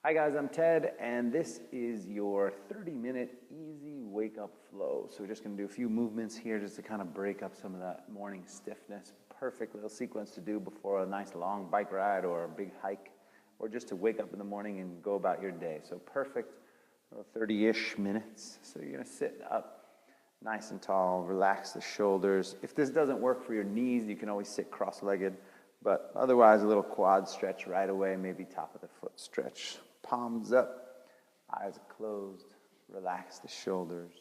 Hi guys, I'm Ted, and this is your 30-minute easy wake-up flow. So we're just going to do a few movements here just to kind of break up some of that morning stiffness. Perfect little sequence to do before a nice long bike ride or a big hike, or just to wake up in the morning and go about your day. So perfect little 30-ish minutes. So you're going to sit up nice and tall, relax the shoulders. If this doesn't work for your knees, you can always sit cross-legged. But otherwise, a little quad stretch right away, maybe top of the foot stretch. Palms up, eyes closed, relax the shoulders.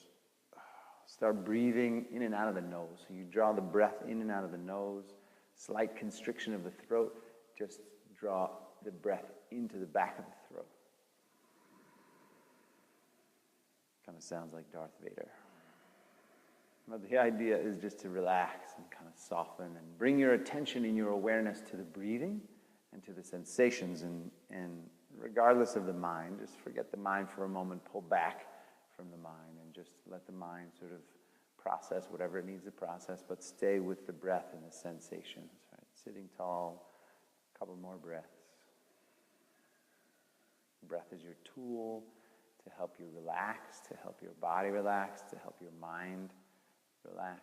Start breathing in and out of the nose. So you draw the breath in and out of the nose, slight constriction of the throat. Just draw the breath into the back of the throat. Kind of sounds like Darth Vader. But the idea is just to relax and kind of soften and bring your attention and your awareness to the breathing and to the sensations, and regardless of the mind, just forget the mind for a moment, pull back from the mind and just let the mind sort of process whatever it needs to process, but stay with the breath and the sensations, right? Sitting tall, a couple more breaths. Breath is your tool to help you relax, to help your body relax, to help your mind relax.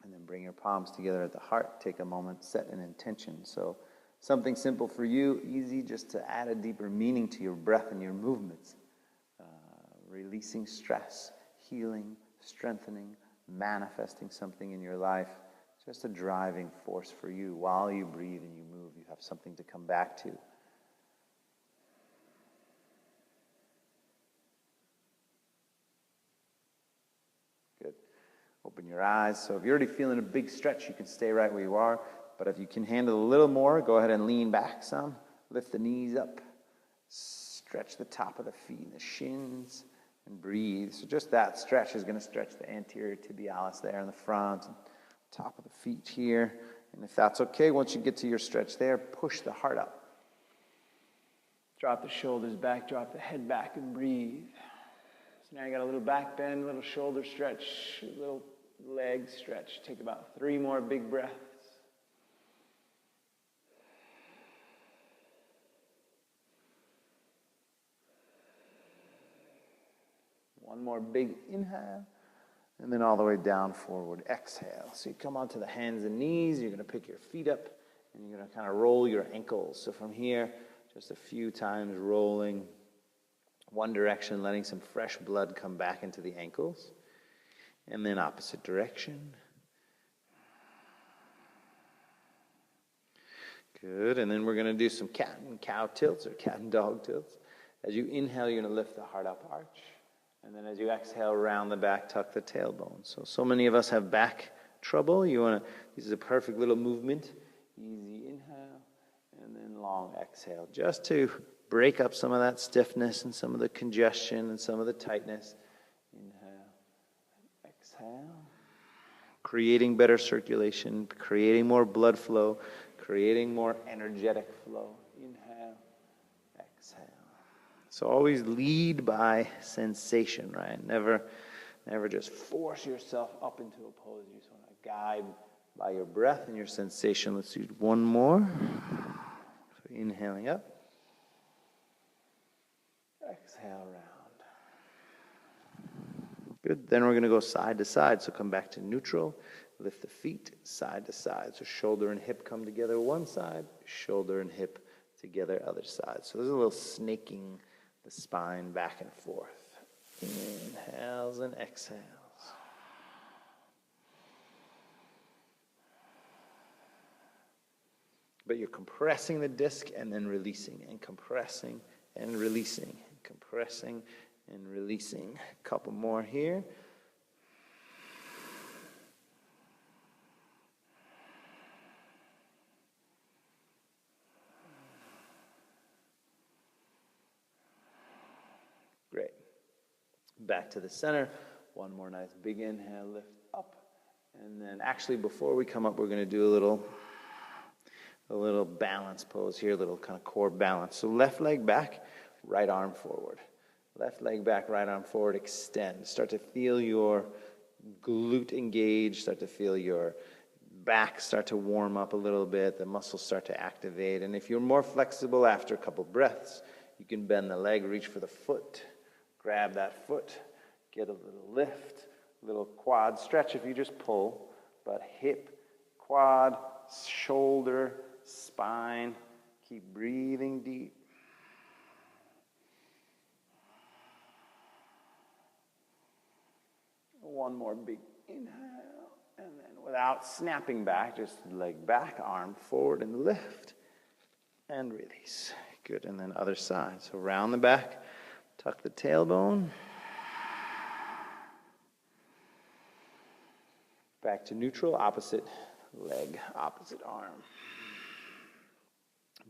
And then bring your palms together at the heart. Take a moment, set an intention. So something simple for you, easy, just to add a deeper meaning to your breath and your movements. Releasing stress, healing, strengthening, manifesting something in your life. Just a driving force for you. While you breathe and you move, you have something to come back to. Open your eyes. So if you're already feeling a big stretch, you can stay right where you are. But if you can handle a little more, go ahead and lean back some. Lift the knees up. Stretch the top of the feet and the shins. And breathe. So just that stretch is going to stretch the anterior tibialis there in the front. And top of the feet here. And if that's okay, once you get to your stretch there, push the heart up. Drop the shoulders back. Drop the head back and breathe. So now you got a little back bend, little shoulder stretch, little leg stretch. Take about 3 more big breaths. One more big inhale, and then all the way down, forward, exhale. So you come onto the hands and knees, you're going to pick your feet up, and you're going to kind of roll your ankles. So from here, just a few times rolling one direction, letting some fresh blood come back into the ankles. And then opposite direction. Good. And then we're going to do some cat and cow tilts or cat and dog tilts. As you inhale, you're going to lift the heart up, arch. And then as you exhale, round the back, tuck the tailbone. So many of us have back trouble. This is a perfect little movement. Easy inhale and then long exhale. Just to break up some of that stiffness and some of the congestion and some of the tightness. Inhale, exhale. Creating better circulation, creating more blood flow, creating more energetic flow. Inhale, exhale. So always lead by sensation, right? Never just force yourself up into a pose. You just want to guide by your breath and your sensation. Let's do one more. So inhaling up. Exhale round. Good. Then we're going to go side to side. So come back to neutral. Lift the feet side to side. So shoulder and hip come together one side. Shoulder and hip together other side. So there's a little snaking the spine back and forth. Inhales and exhales. But you're compressing the disc and then releasing and compressing and releasing. Compressing and releasing. A couple more here. Great. Back to the center. One more nice big inhale, lift up. And then actually before we come up, we're going to do a little balance pose here, a little kind of core balance. So left leg back, right arm forward. Left leg back, right arm forward, extend. Start to feel your glute engage, start to feel your back start to warm up a little bit, the muscles start to activate. And if you're more flexible after a couple breaths, you can bend the leg, reach for the foot, grab that foot, get a little lift, a little quad stretch if you just pull, but hip, quad, shoulder, spine. Keep breathing deep. One more big inhale, and then without snapping back, just leg back, arm forward and lift, and release. Good, and then other side. So round the back, tuck the tailbone. Back to neutral, opposite leg, opposite arm.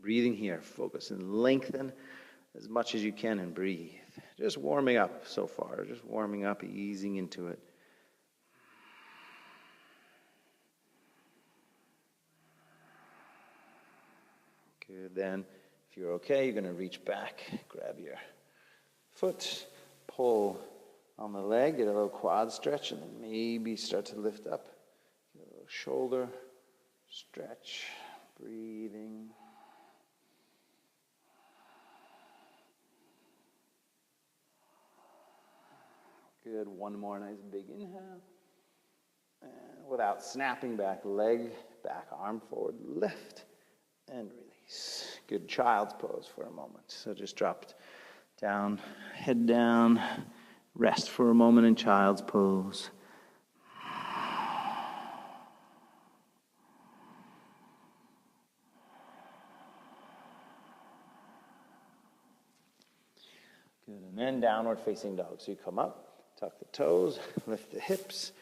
Breathing here, focus and lengthen as much as you can and breathe. Just warming up so far, just warming up, easing into it. Good, then if you're okay, you're going to reach back, grab your foot, pull on the leg, get a little quad stretch, and then maybe start to lift up. Get a little shoulder stretch, breathing. Good, one more nice big inhale. And without snapping back, leg back, arm forward, lift, and release. Good, child's pose for a moment. So just drop down, head down, rest for a moment in child's pose. Good, and then downward facing dog. So you come up, tuck the toes, lift the hips,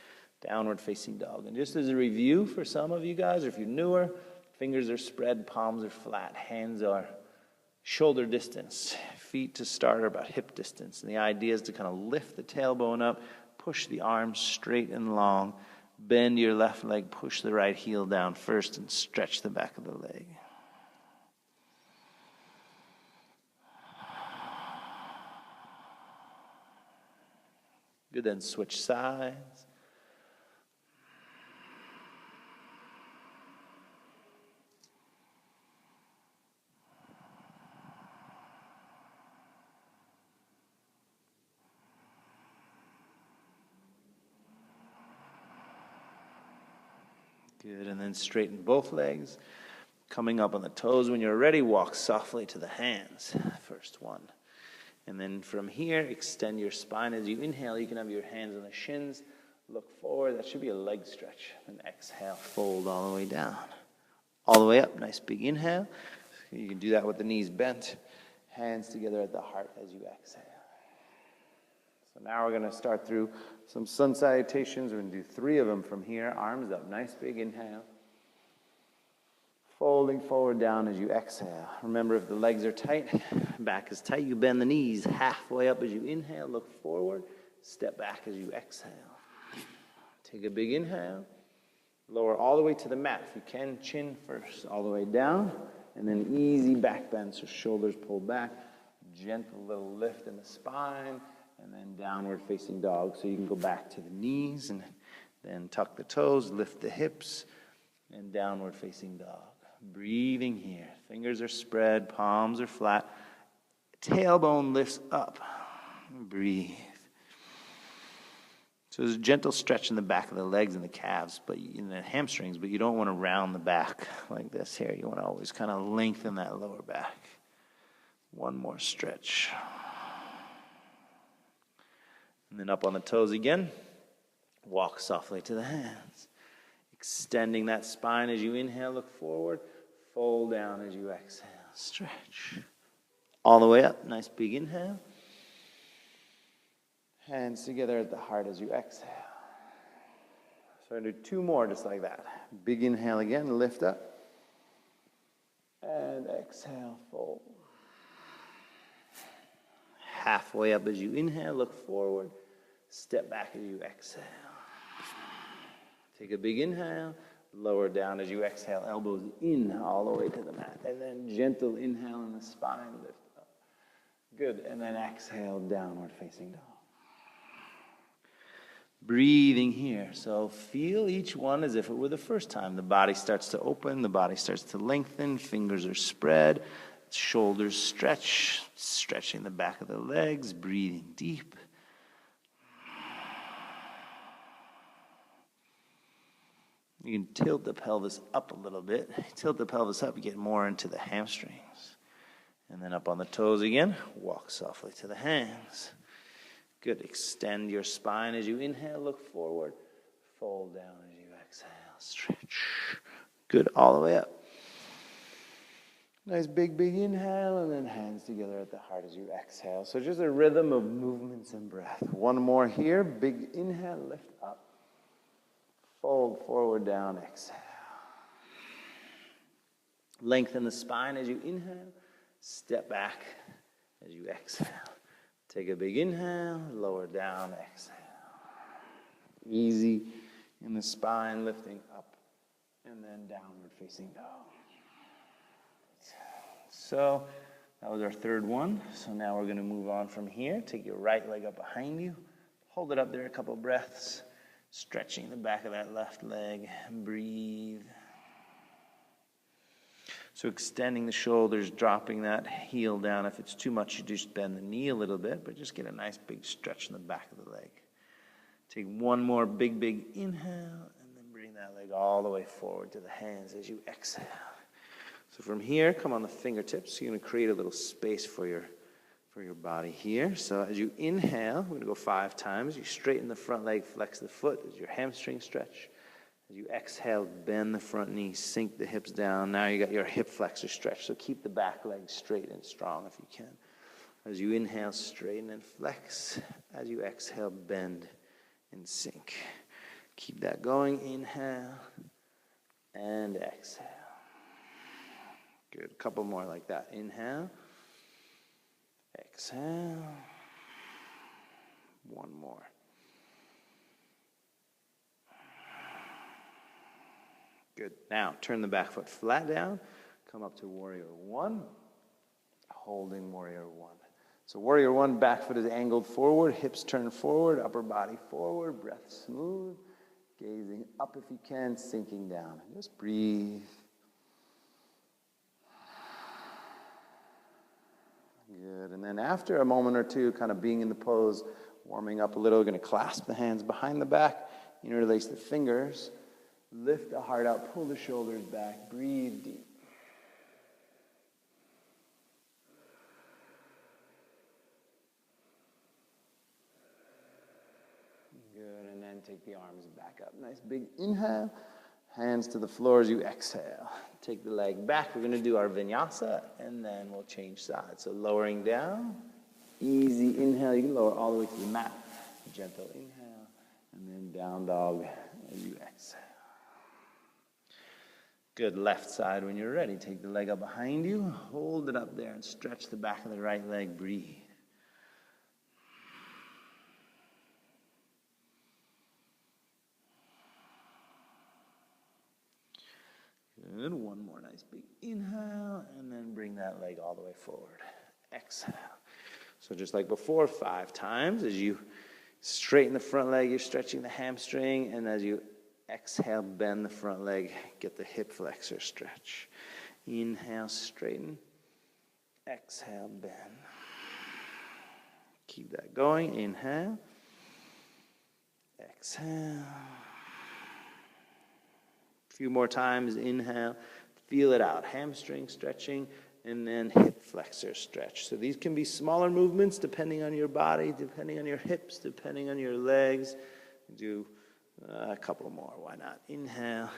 downward facing dog. And just as a review for some of you guys, or if you're newer, fingers are spread, palms are flat, hands are shoulder distance, feet to start are about hip distance. And the idea is to kind of lift the tailbone up, push the arms straight and long, bend your left leg, push the right heel down first, and stretch the back of the leg. Good, then switch sides. Good, and then straighten both legs. Coming up on the toes. When you're ready, walk softly to the hands. First one. And then from here, extend your spine. As you inhale, you can have your hands on the shins. Look forward. That should be a leg stretch. And exhale, fold all the way down. All the way up. Nice big inhale. You can do that with the knees bent. Hands together at the heart as you exhale. So now we're going to start through some sun salutations. We're going to do 3 of them from here. Arms up. Nice big inhale. Folding forward down as you exhale. Remember, if the legs are tight, back is tight, you bend the knees halfway up as you inhale. Look forward. Step back as you exhale. Take a big inhale. Lower all the way to the mat. If you can, chin first, all the way down. And then easy back bend, so shoulders pull back. Gentle little lift in the spine. And then downward facing dog. So you can go back to the knees and then tuck the toes, lift the hips, and downward facing dog. Breathing here. Fingers are spread, palms are flat. Tailbone lifts up. Breathe. So there's a gentle stretch in the back of the legs and the calves, but in the hamstrings, but you don't want to round the back like this here. You want to always kind of lengthen that lower back. One more stretch. And then up on the toes again. Walk softly to the hands. Extending that spine as you inhale, look forward. Fold down as you exhale. Stretch. All the way up. Nice big inhale. Hands together at the heart as you exhale. So I'm going to do 2 more just like that. Big inhale again. Lift up. And exhale. Fold. Halfway up as you inhale. Look forward. Step back as you exhale. Take a big inhale, lower down as you exhale, elbows in all the way to the mat. And then gentle inhale in the spine, lift up. Good, and then exhale, downward facing dog. Breathing here. So feel each one as if it were the first time. The body starts to open, the body starts to lengthen, fingers are spread, shoulders stretch, stretching the back of the legs, breathing deep. You can tilt the pelvis up a little bit. Tilt the pelvis up, you get more into the hamstrings. And then up on the toes again, walk softly to the hands. Good. Extend your spine as you inhale, look forward. Fold down as you exhale, stretch. Good. All the way up. Nice big inhale, and then hands together at the heart as you exhale. So just a rhythm of movements and breath. One more here. Big inhale, lift up. Fold forward, down, exhale. Lengthen the spine as you inhale. Step back as you exhale. Take a big inhale, lower down, exhale. Easy in the spine, lifting up and then downward facing dog. So that was our third one. So now we're going to move on from here. Take your right leg up behind you. Hold it up there a couple breaths. Stretching the back of that left leg. Breathe. So extending the shoulders, dropping that heel down. If it's too much, you just bend the knee a little bit, but just get a nice big stretch in the back of the leg. Take one more big inhale, and then bring that leg all the way forward to the hands as you exhale. So from here, come on the fingertips. You're going to create a little space for your body here. So as you inhale, we're going to go 5 times. You straighten the front leg, flex the foot as your hamstring stretch. As you exhale, bend the front knee, sink the hips down. Now you got your hip flexor stretch. So keep the back leg straight and strong if you can. As you inhale, straighten and flex. As you exhale, bend and sink. Keep that going. Inhale and exhale. Good. A couple more like that. Inhale. Exhale. One more. Good. Now, turn the back foot flat down. Come up to warrior one. Holding warrior one. So warrior one, back foot is angled forward. Hips turn forward. Upper body forward. Breath smooth. Gazing up if you can. Sinking down. Just breathe. Good. And then after a moment or two, kind of being in the pose, warming up a little, going to clasp the hands behind the back. Interlace the fingers. Lift the heart out, pull the shoulders back, breathe deep. Good, and then take the arms back up. Nice big inhale, hands to the floor as you exhale. Take the leg back. We're going to do our vinyasa, and then we'll change sides. So lowering down, easy inhale. You can lower all the way to the mat. Gentle inhale, and then down dog as you exhale. Good. Left side when you're ready. Take the leg up behind you. Hold it up there and stretch the back of the right leg. Breathe. Good. One more nice big inhale, and then bring that leg all the way forward. Exhale. So just like before, 5 times. As you straighten the front leg, you're stretching the hamstring, and as you exhale, bend the front leg, get the hip flexor stretch. Inhale, straighten. Exhale, bend. Keep that going. Inhale. Exhale. A few more times. Inhale. Feel it out. Hamstring stretching, and then hip flexor stretch. So these can be smaller movements depending on your body, depending on your hips, depending on your legs. Do a couple more, why not? Inhale,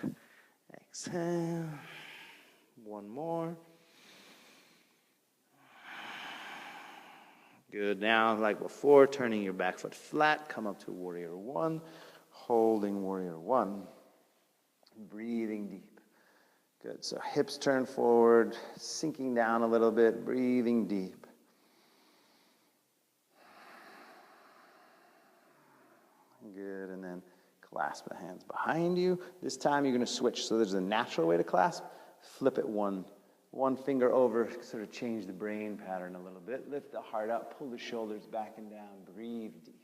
exhale, one more. Good. Now, like before, turning your back foot flat, come up to warrior one, holding warrior one, breathing deep. Good. So hips turn forward, sinking down a little bit, breathing deep. Good. And then clasp the hands behind you. This time you're going to switch. So there's a natural way to clasp. Flip it one finger over, sort of change the brain pattern a little bit. Lift the heart up, pull the shoulders back and down. Breathe deep.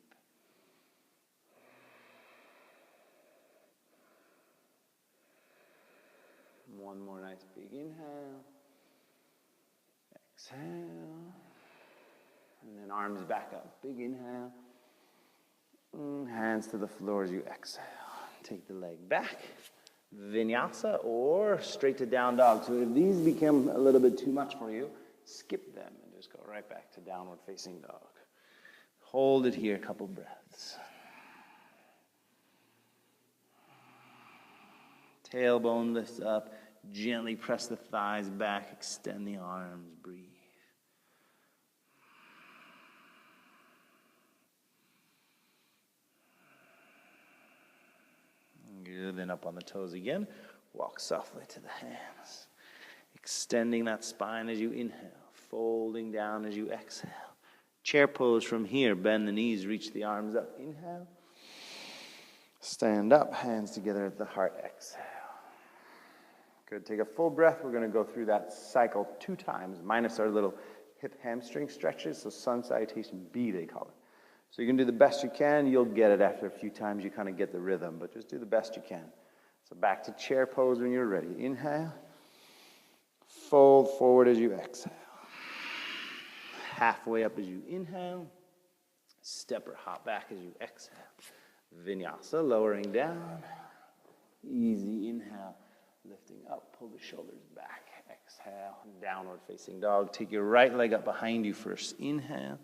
One more nice big inhale. Exhale. And then arms back up. Big inhale. Hands to the floor as you exhale. Take the leg back. Vinyasa or straight to down dog. So if these become a little bit too much for you, skip them and just go right back to downward facing dog. Hold it here a couple breaths. Tailbone lifts up. Gently press the thighs back. Extend the arms. Breathe. Good. Then up on the toes again. Walk softly to the hands. Extending that spine as you inhale. Folding down as you exhale. Chair pose from here. Bend the knees. Reach the arms up. Inhale. Stand up. Hands together at the heart. Exhale. Good. Take a full breath. We're going to go through that cycle 2 times, minus our little hip hamstring stretches. So sun salutation B, they call it. So you can do the best you can. You'll get it after a few times. You kind of get the rhythm, but just do the best you can. So back to chair pose when you're ready. Inhale. Fold forward as you exhale. Halfway up as you inhale. Step or hop back as you exhale. Vinyasa, lowering down. Easy inhale. Lifting up, pull the shoulders back. Exhale, downward facing dog. Take your right leg up behind you first. Inhale.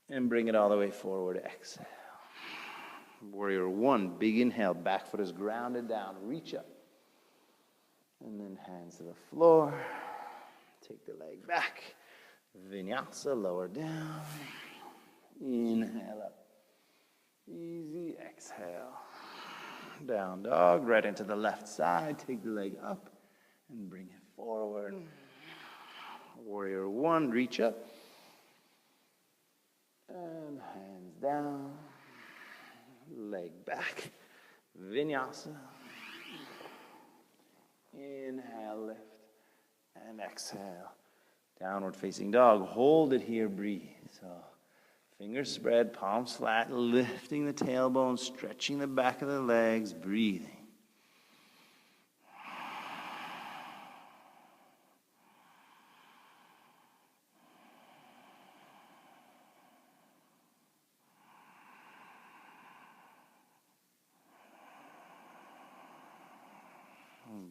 And bring it all the way forward. Exhale. Warrior 1, big inhale. Back foot is grounded down. Reach up. And then hands to the floor. Take the leg back. Vinyasa, lower down. Inhale up. Easy. Exhale. Down dog. Right into the left side. Take the leg up and bring it forward. Warrior 1, reach up. And hands down. Leg back. Vinyasa. Inhale, lift. And exhale. Downward facing dog. Hold it here. Breathe. So fingers spread, palms flat, lifting the tailbone, stretching the back of the legs, breathing.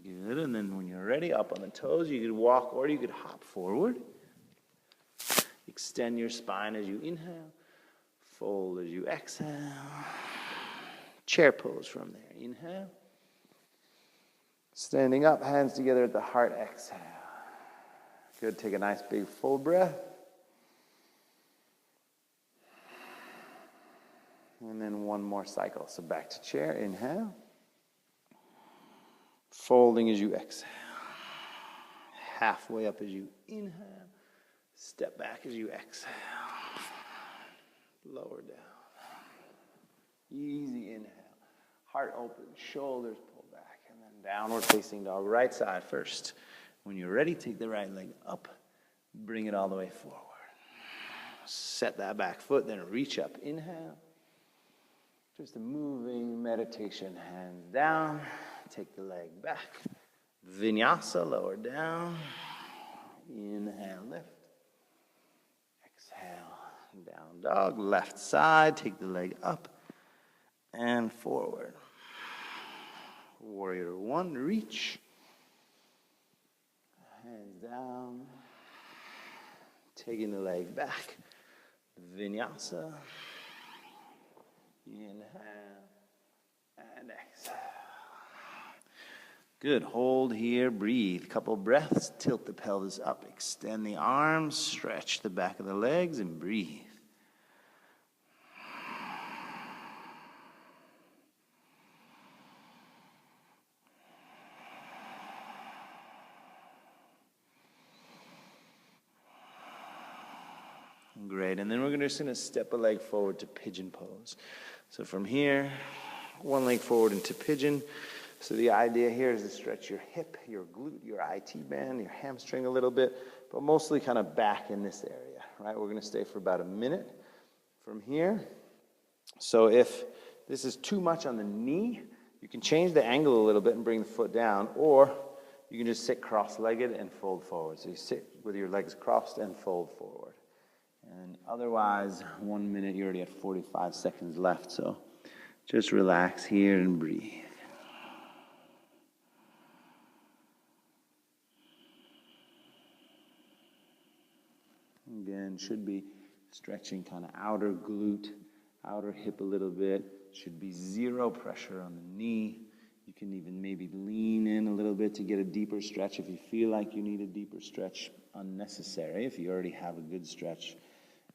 Good, and then when you're ready, up on the toes, you could walk or you could hop forward. Extend your spine as you inhale. Fold as you exhale. Chair pose from there. Inhale. Standing up, hands together at the heart. Exhale. Good. Take a nice big full breath. And then one more cycle. So back to chair. Inhale. Folding as you exhale. Halfway up as you inhale. Step back as you exhale. Lower down. Easy inhale. Heart open, shoulders pull back, and then downward facing dog. Right side first. When you're ready, take the right leg up. Bring it all the way forward. Set that back foot, then reach up. Inhale. Just a moving meditation. Hands down. Take the leg back. Vinyasa, lower down. Inhale, lift. Exhale, down dog. Left side, take the leg up and forward. Warrior 1, reach. Hands down. Taking the leg back. Vinyasa. Inhale and exhale. Good. Hold here. Breathe. Couple breaths. Tilt the pelvis up. Extend the arms. Stretch the back of the legs and breathe. Great. And then we're just going to step a leg forward to pigeon pose. So from here, one leg forward into pigeon. So the idea here is to stretch your hip, your glute, your IT band, your hamstring a little bit, but mostly kind of back in this area, right? We're going to stay for about a minute from here. So if this is too much on the knee, you can change the angle a little bit and bring the foot down, or you can just sit cross-legged and fold forward. So you sit with your legs crossed and fold forward. And otherwise, 1 minute, you already have 45 seconds left. So just relax here and breathe. Again, should be stretching kind of outer glute, outer hip a little bit. Should be zero pressure on the knee. You can even maybe lean in a little bit to get a deeper stretch if you feel like you need a deeper stretch. Unnecessary if you already have a good stretch.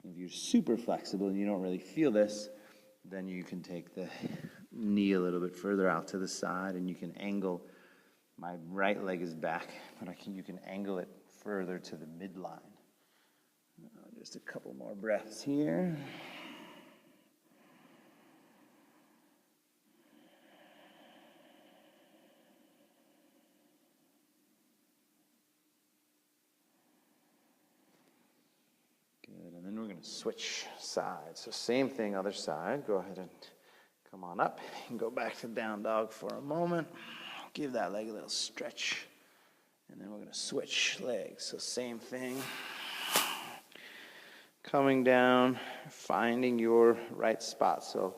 If you're super flexible and you don't really feel this, then you can take the knee a little bit further out to the side and you can angle. My right leg is back, but you can angle it further to the midline. Just a couple more breaths here. Good, and then we're going to switch sides. So same thing, other side. Go ahead and come on up and go back to down dog for a moment. Give that leg a little stretch. And then we're going to switch legs. So same thing. Coming down, finding your right spot. So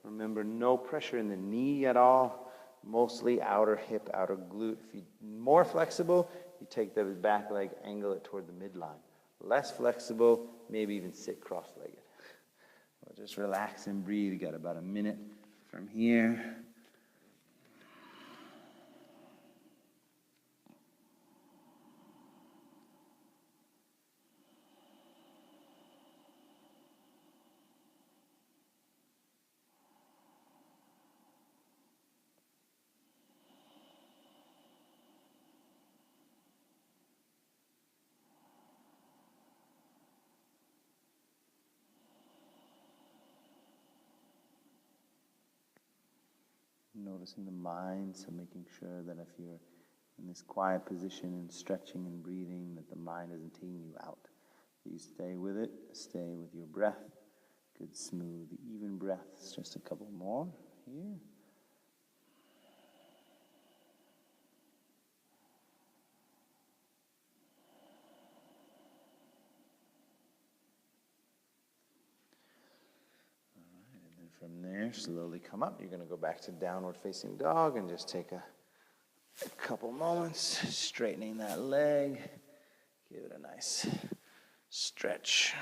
remember, no pressure in the knee at all. Mostly outer hip, outer glute. If you're more flexible, you take the back leg, angle it toward the midline. Less flexible, maybe even sit cross-legged. We'll just relax and breathe. You got about a minute from here. Noticing the mind, so making sure that if you're in this quiet position and stretching and breathing, that the mind isn't taking you out. You stay with it, stay with your breath. Good, smooth, even breaths. Just a couple more here. From there, slowly come up. You're going to go back to downward facing dog and just take a couple moments, straightening that leg. Give it a nice stretch.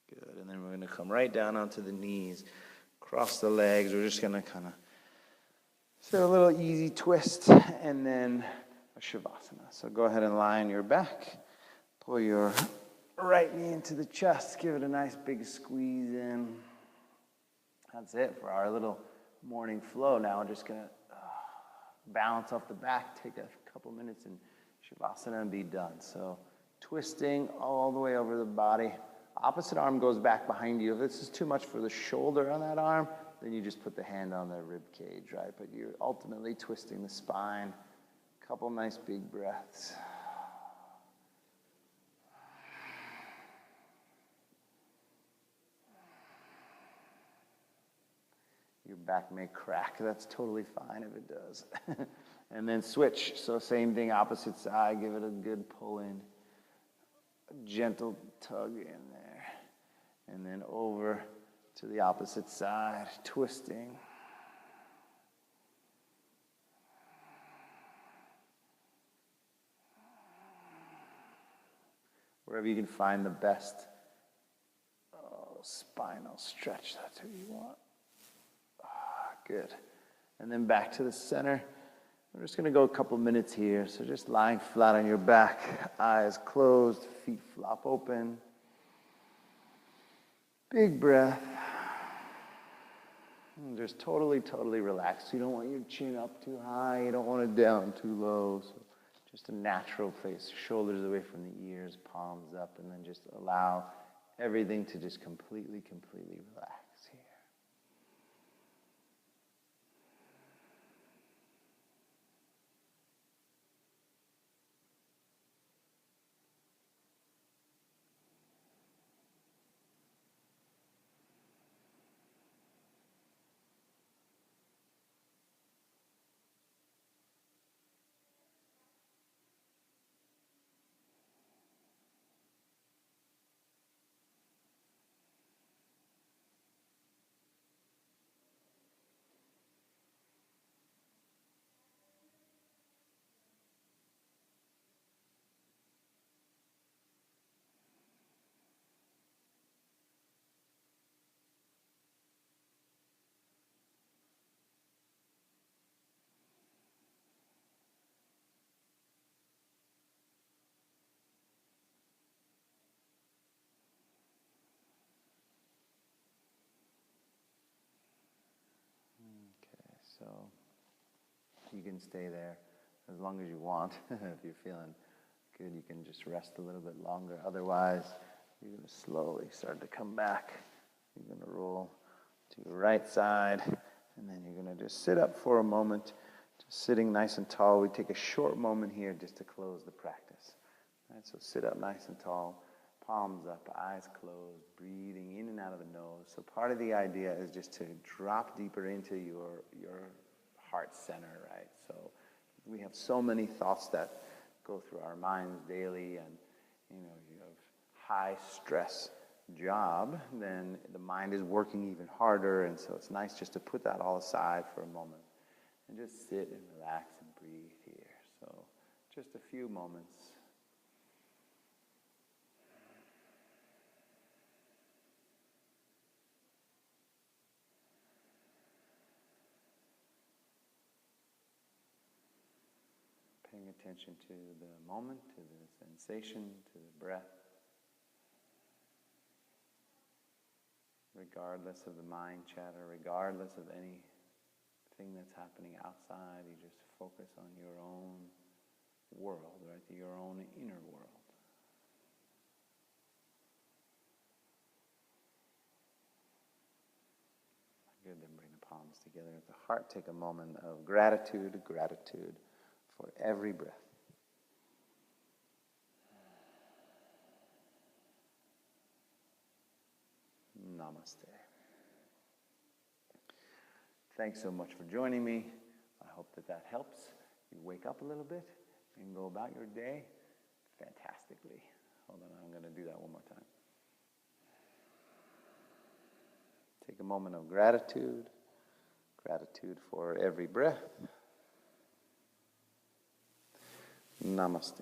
Good, and then we're going to come right down onto the knees, cross the legs. We're just going to kind of do a little easy twist and then a Shavasana. So go ahead and lie on your back. Pull your right knee into the chest. Give it a nice big squeeze in. That's it for our little morning flow. Now we're just going to balance off the back, take a couple minutes in Shavasana and be done. So twisting all the way over the body. Opposite arm goes back behind you. If this is too much for the shoulder on that arm, then you just put the hand on the rib cage, right? But you're ultimately twisting the spine. Couple nice big breaths. Your back may crack. That's totally fine if it does. And then switch. So same thing, opposite side. Give it a good pull in. A gentle tug in there. And then over to the opposite side. Twisting. Wherever you can find the best spinal stretch. That's what you want. Good. And then back to the center. We're just going to go a couple minutes here. So just lying flat on your back, eyes closed, feet flop open. Big breath. And just totally, totally relaxed. You don't want your chin up too high. You don't want it down too low. So just a natural place. Shoulders away from the ears, palms up, and then just allow everything to just completely, completely relax here. So you can stay there as long as you want. If you're feeling good, you can just rest a little bit longer. Otherwise, you're going to slowly start to come back. You're going to roll to your right side, and then you're going to just sit up for a moment, just sitting nice and tall. We take a short moment here just to close the practice. Right, so sit up nice and tall, palms up, eyes closed, breathing in and out of the nose. So part of the idea is just to drop deeper into your heart center, right? So we have so many thoughts that go through our minds daily, and you have high stress job, then the mind is working even harder, and so it's nice just to put that all aside for a moment and just sit and relax and breathe here. So just a few moments. Paying attention to the moment, to the sensation, to the breath. Regardless of the mind chatter, regardless of anything that's happening outside, you just focus on your own world, right? Your own inner world. Good, then bring the palms together at the heart. Take a moment of gratitude for every breath. Namaste. Thanks so much for joining me. I hope that helps. You wake up a little bit and go about your day fantastically. Hold on, I'm going to do that one more time. Take a moment of gratitude for every breath. Namaste.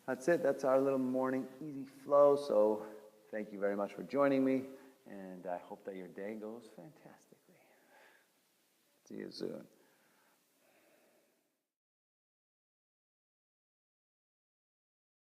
That's it. That's our little morning easy flow. So thank you very much for joining me, and I hope that your day goes fantastically. See you soon.